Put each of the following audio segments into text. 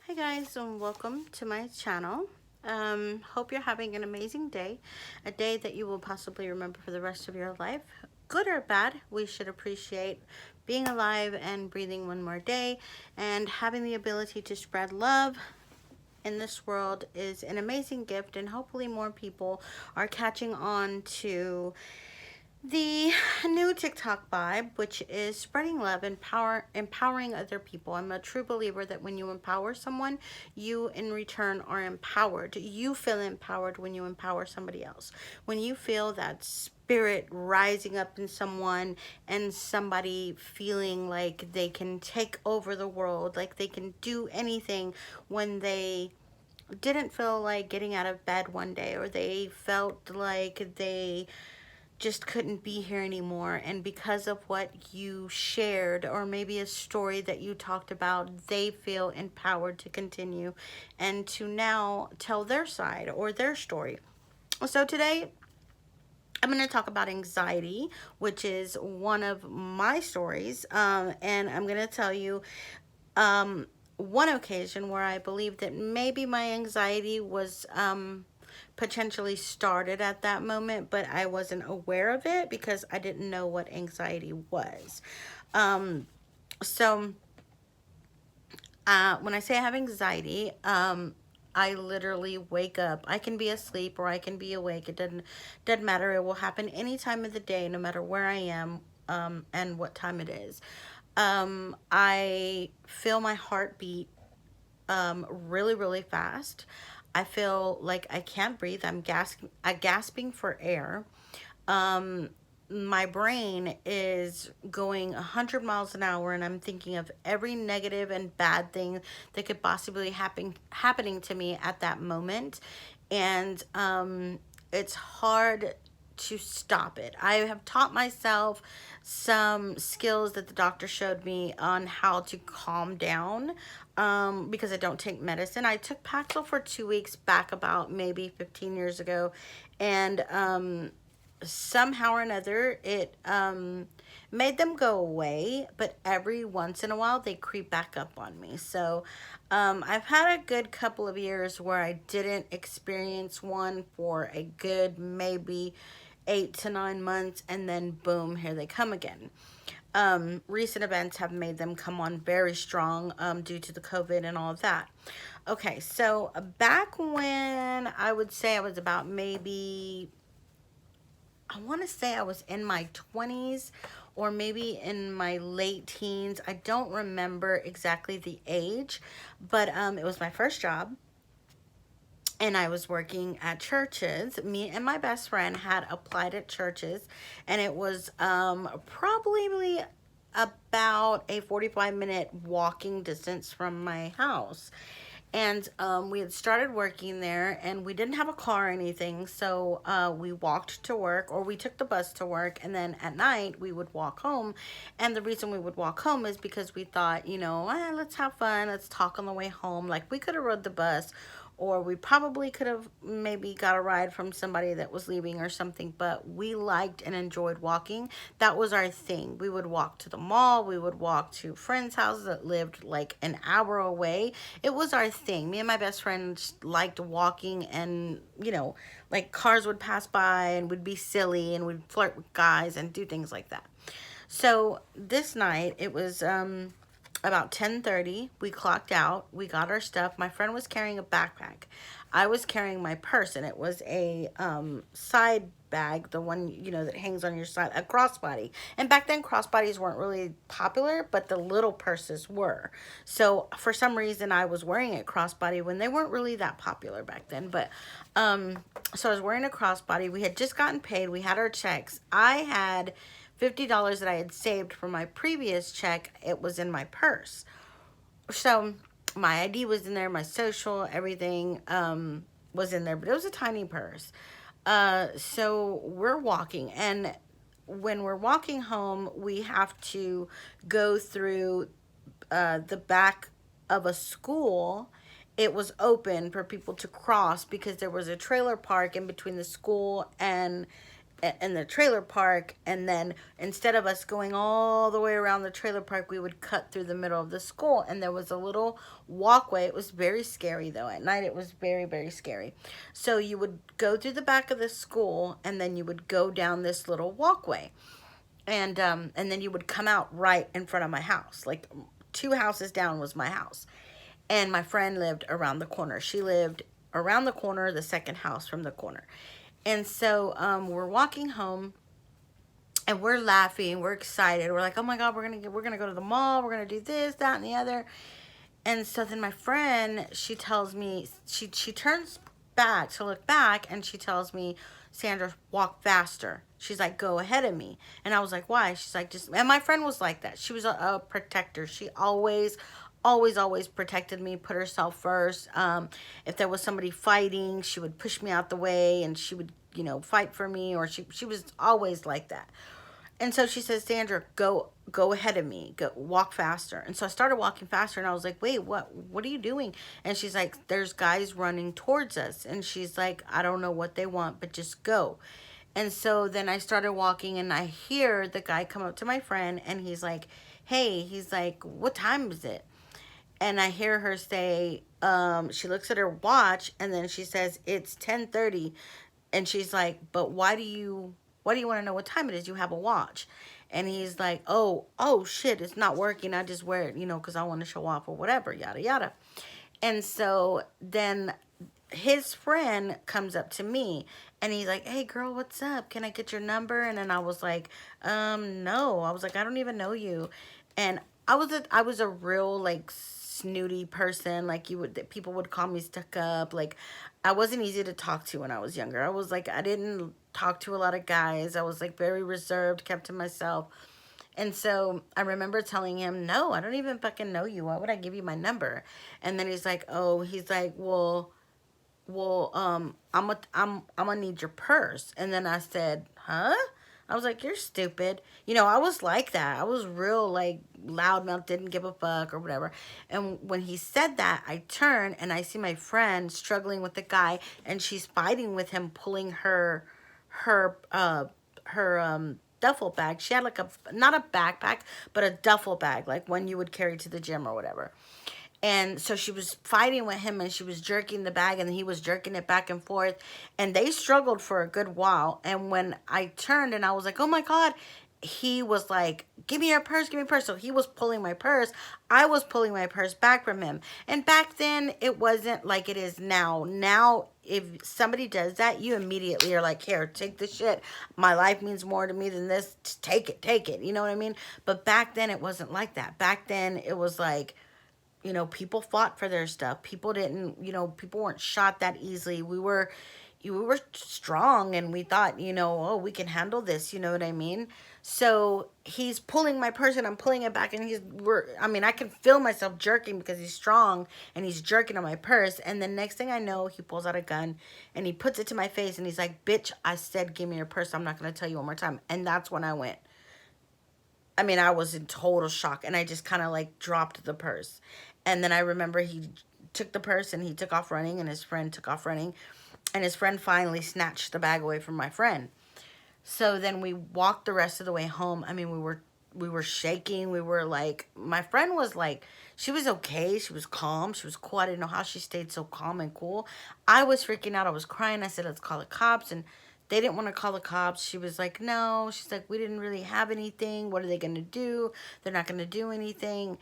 Hi guys, and welcome to my channel. Hope you're having an amazing day, a day that you will possibly remember for the rest of your life. Good or bad, we should appreciate being alive and breathing one more day, and having the ability to spread love in this world is an amazing gift, and hopefully more people are catching on to the new TikTok vibe, which is spreading love and empowering other people. I'm a true believer that when you empower someone, you in return are empowered. You feel empowered when you empower somebody else. When you feel that spirit rising up in someone and somebody feeling like they can take over the world, like they can do anything when they didn't feel like getting out of bed one day, or they felt like they just couldn't be here anymore, and because of what you shared or maybe a story that you talked about, they feel empowered to continue and to now tell their side or their story. So today I'm going to talk about anxiety, which is one of my stories, and I'm going to tell you one occasion where I believe that maybe my anxiety was potentially started at that moment, but I wasn't aware of it because I didn't know what anxiety was. Um, so when I say I have anxiety, I literally wake up. I can be asleep or I can be awake. It doesn't matter. It will happen any time of the day, no matter where I am, and what time it is. I feel my heart beat really, really fast. I feel like I can't breathe. I'm gasping for air. Um, my brain is going 100 miles an hour, and I'm thinking of every negative and bad thing that could possibly happening to me at that moment. And it's hard to stop it. I have taught myself some skills that the doctor showed me on how to calm down, because I don't take medicine. I took Paxil for 2 weeks back about maybe 15 years ago, and somehow or another it made them go away, but every once in a while they creep back up on me. So I've had a good couple of years where I didn't experience one for a good maybe 8 to 9 months, and then boom, here they come again. Recent events have made them come on very strong, due to the COVID and all of that. Okay, so back when I would say I was about maybe, I want to say I was in my 20s or maybe in my late teens. I don't remember exactly the age, but it was my first job, and I was working at churches. Me and my best friend had applied at churches, and it was probably about a 45-minute walking distance from my house. And we had started working there, and we didn't have a car or anything, so we walked to work, or we took the bus to work, and then at night we would walk home. And the reason we would walk home is because we thought, let's have fun, let's talk on the way home. Like, we could have rode the bus, or we probably could have maybe got a ride from somebody that was leaving or something, but we liked and enjoyed walking. That was our thing. We would walk to the mall, we would walk to friends' houses that lived like an hour away. It was our thing. Me and my best friend just liked walking, and like cars would pass by and we'd be silly and we'd flirt with guys and do things like that. So this night it was about 10:30. We clocked out. We got our stuff. My friend was carrying a backpack. I was carrying my purse, and it was a side bag, the one that hangs on your side, a crossbody. And back then, crossbodies weren't really popular, but the little purses were. So for some reason, I was wearing a crossbody when they weren't really that popular back then. But so I was wearing a crossbody. We had just gotten paid. We had our checks. I had $50 that I had saved from my previous check. It was in my purse. So my ID was in there, my social, everything was in there, but it was a tiny purse. So we're walking, and when we're walking home, we have to go through the back of a school. It was open for people to cross because there was a trailer park in between the school and in the trailer park, and then instead of us going all the way around the trailer park, we would cut through the middle of the school, and there was a little walkway. It was very scary though. At night it was very, very scary. So you would go through the back of the school, and then you would go down this little walkway, and then you would come out right in front of my house. Like, two houses down was my house, and my friend lived around the corner. She lived around the corner, the second house from the corner. And so we're walking home, and we're laughing, we're excited, we're like, oh my god, we're gonna go to the mall, we're gonna do this, that, and the other. And so then my friend, she tells me, she turns back to look back, and she tells me, Sandra, walk faster. She's like, go ahead of me. And I was like, why? She's like, just, and my friend was like that. She was a protector. She always protected me, put herself first. If there was somebody fighting, she would push me out the way, and she would, fight for me, or she was always like that. And so she says, Sandra, go ahead of me. Go walk faster. And so I started walking faster, and I was like, wait, what are you doing? And she's like, there's guys running towards us. And she's like, I don't know what they want, but just go. And so then I started walking, and I hear the guy come up to my friend, and he's like, hey, he's like, what time is it? And I hear her say, she looks at her watch, and then she says, it's 10:30. And she's like, but why do you want to know what time it is? You have a watch. And he's like, oh shit, it's not working. I just wear it, because I want to show off or whatever, yada yada. And so then his friend comes up to me, and he's like, hey girl, what's up? Can I get your number? And then I was like, no. I was like, I don't even know you. And I was a real, like, snooty person. Like, people would call me stuck up. Like, I wasn't easy to talk to when I was younger. I was like, I didn't talk to a lot of guys. I was like very reserved, kept to myself. And so I remember telling him, no, I don't even fucking know you. Why would I give you my number? And then he's like, I'm gonna need your purse. And then I said, huh? I was like, you're stupid. I was like that. I was real, like, loudmouth, didn't give a fuck or whatever. And when he said that, I turn, and I see my friend struggling with the guy, and she's fighting with him, pulling her duffel bag. She had, like, a not a backpack, but a duffel bag, like one you would carry to the gym or whatever. And so she was fighting with him, and she was jerking the bag, and he was jerking it back and forth. And they struggled for a good while. And when I turned and I was like, oh my God, he was like, give me your purse, give me your purse. So he was pulling my purse. I was pulling my purse back from him. And back then, it wasn't like it is now. Now, if somebody does that, you immediately are like, here, take the shit. My life means more to me than this. Just take it, take it. You know what I mean? But back then, it wasn't like that. Back then, it was like, people fought for their stuff. People didn't, people weren't shot that easily. We were strong, and we thought, oh, we can handle this. You know what I mean? So he's pulling my purse, and I'm pulling it back, and I can feel myself jerking because he's strong, and he's jerking on my purse. And the next thing I know, he pulls out a gun, and he puts it to my face, and he's like, bitch, I said, give me your purse. I'm not going to tell you one more time. And that's when I went. I was in total shock, and I just kind of like dropped the purse. And then I remember he took the purse, and he took off running, and his friend took off running, and his friend finally snatched the bag away from my friend. So then we walked the rest of the way home. We were shaking. We were like, my friend was like, she was okay. She was calm. She was cool. I didn't know how she stayed so calm and cool. I was freaking out. I was crying. I said, let's call the cops. And they didn't want to call the cops. She was like, no. She's like, we didn't really have anything. What are they going to do? They're not going to do anything.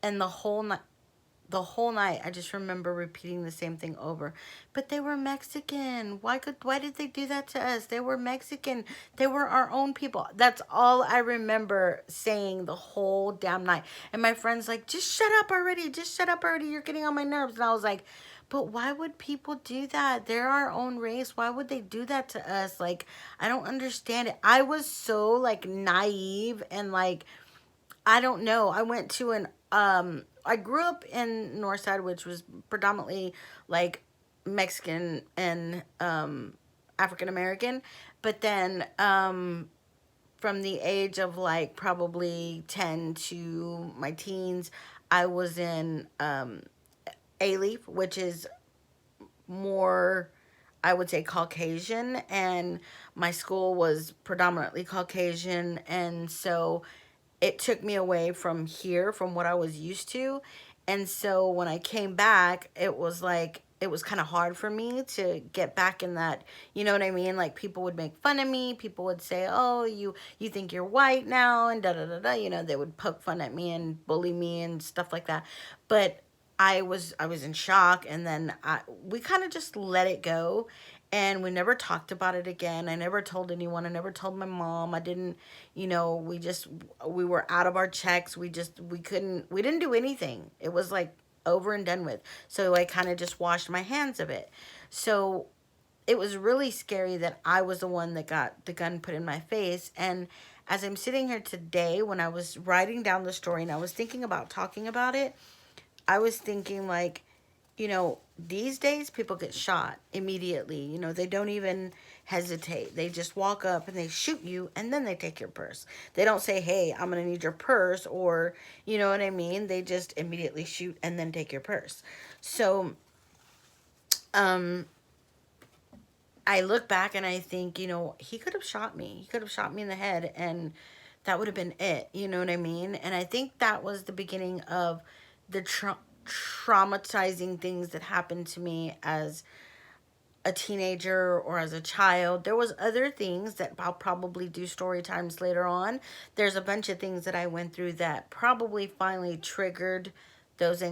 And the whole night I just remember repeating the same thing over. But they were Mexican. Why did they do that to us? They were Mexican. They were our own people. That's all I remember saying the whole damn night. And my friend's like, just shut up already. Just shut up already. You're getting on my nerves. And I was like, but why would people do that? They're our own race. Why would they do that to us? Like, I don't understand it. I was so, like, naive, and like, I don't know. I grew up in Northside, which was predominantly like Mexican and African American. But then from the age of like probably 10 to my teens, I was in A-Leaf, which is more, I would say Caucasian, and my school was predominantly Caucasian, and so it took me away from here, from what I was used to. And so when I came back, it was like, it was kind of hard for me to get back in that, you know what I mean? Like, people would make fun of me. People would say, "Oh, you think you're white now," and da da da da. You know, they would poke fun at me and bully me and stuff like that. But I was in shock, and then we kind of just let it go, and we never talked about it again. I never told anyone. I never told my mom. I didn't, we were out of our checks. We didn't do anything. It was like over and done with. So I kind of just washed my hands of it. So it was really scary that I was the one that got the gun put in my face. And as I'm sitting here today, when I was writing down the story and I was thinking about talking about it, I was thinking, like, these days people get shot immediately. They don't even hesitate. They just walk up and they shoot you, and then they take your purse. They don't say, "Hey, I'm going to need your purse," or, you know what I mean? They just immediately shoot and then take your purse. So, um, I look back and I think, he could have shot me. He could have shot me in the head, and that would have been it. You know what I mean? And I think that was the beginning of the traumatizing things that happened to me as a teenager or as a child. There was other things that I'll probably do story times later on. There's a bunch of things that I went through that probably finally triggered those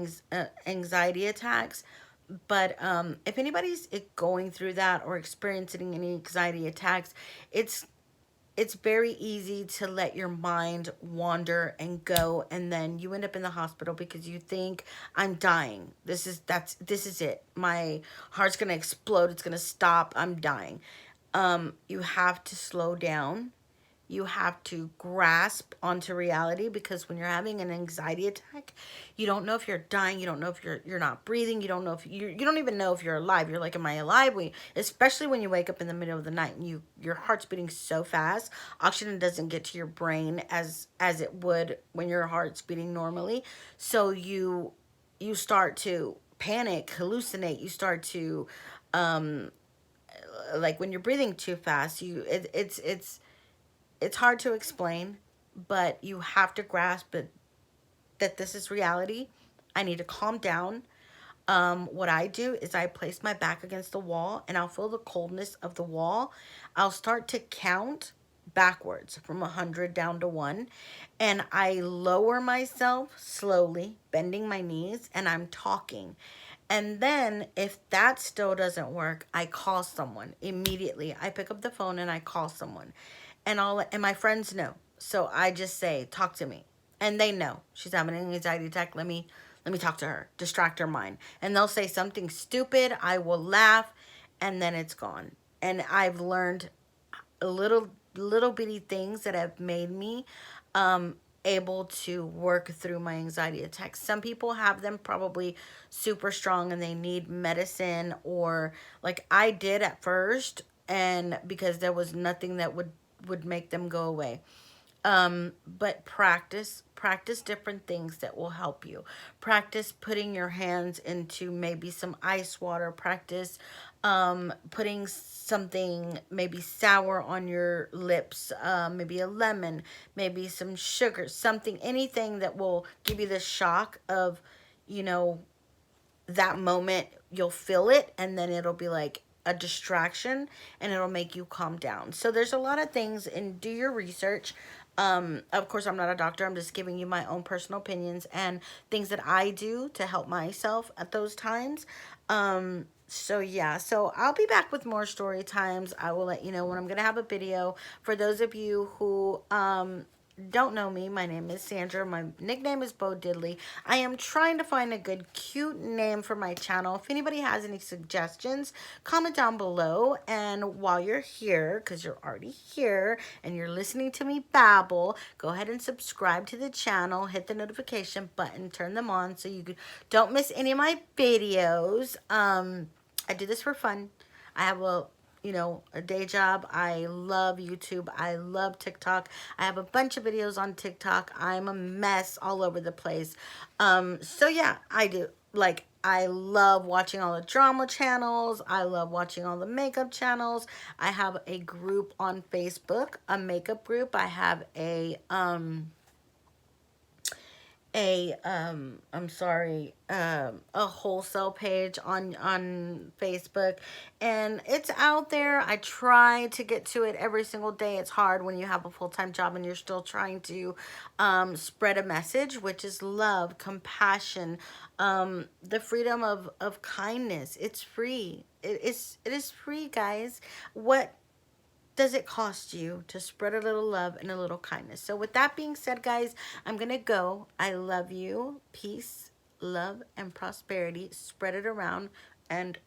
anxiety attacks. But if anybody's going through that or experiencing any anxiety attacks, it's it's very easy to let your mind wander and go, and then you end up in the hospital because you think, "I'm dying. This is it. My heart's going to explode. It's going to stop. I'm dying." You have to slow down. You have to grasp onto reality, because when you're having an anxiety attack, you don't know if you're dying. You don't know if you're not breathing. You don't know if you don't even know if you're alive. You're like, "Am I alive?" Especially when you wake up in the middle of the night and your heart's beating so fast, oxygen doesn't get to your brain as it would when your heart's beating normally. So you start to panic, hallucinate. You start to, like, when you're breathing too fast, it's hard to explain, but you have to grasp it, that this is reality. I need to calm down. What I do is I place my back against the wall, and I'll feel the coldness of the wall. I'll start to count backwards from 100 down to 1, and I lower myself slowly, bending my knees, and I'm talking. And then if that still doesn't work, I call someone immediately. I pick up the phone and I call someone. And my friends know. So I just say, "Talk to me." And they know she's having an anxiety attack. Let me talk to her. Distract her mind. And they'll say something stupid. I will laugh, and then it's gone. And I've learned little bitty things that have made me able to work through my anxiety attacks. Some people have them probably super strong and they need medicine, or like I did at first, and because there was nothing that would make them go away. But practice different things that will help you. Practice putting your hands into maybe some ice water. Practice putting something maybe sour on your lips, maybe a lemon, maybe some sugar, something, anything that will give you the shock of, you know, that moment. You'll feel it, and then it'll be like a distraction, and it'll make you calm down. So there's a lot of things, and do your research. Of course, I'm not a doctor. I'm just giving you my own personal opinions and things that I do to help myself at those times. So yeah, so I'll be back with more story times. I will let you know when I'm gonna have a video. For those of you who don't know me, my name is Sandra. My nickname is Bo Diddley. I am trying to find a good, cute name for my channel. If anybody has any suggestions, comment down below. And while you're here, because you're already here and you're listening to me babble, go ahead and subscribe to the channel. Hit the notification button, turn them on so you don't miss any of my videos. I do this for fun. I have a day job. I love YouTube. I love TikTok. I have a bunch of videos on TikTok. I'm a mess all over the place. So yeah, I do. Like, I love watching all the drama channels. I love watching all the makeup channels. I have a group on Facebook, a makeup group. I have I'm sorry, a wholesale page on Facebook, and it's out there. I try to get to it every single day. It's hard when you have a full-time job and you're still trying to spread a message, which is love, compassion, the freedom of kindness. It's free. It is free, guys. What does it cost you to spread a little love and a little kindness? So, with that being said, guys, I'm going to go. I love you. Peace, love, and prosperity. Spread it around. And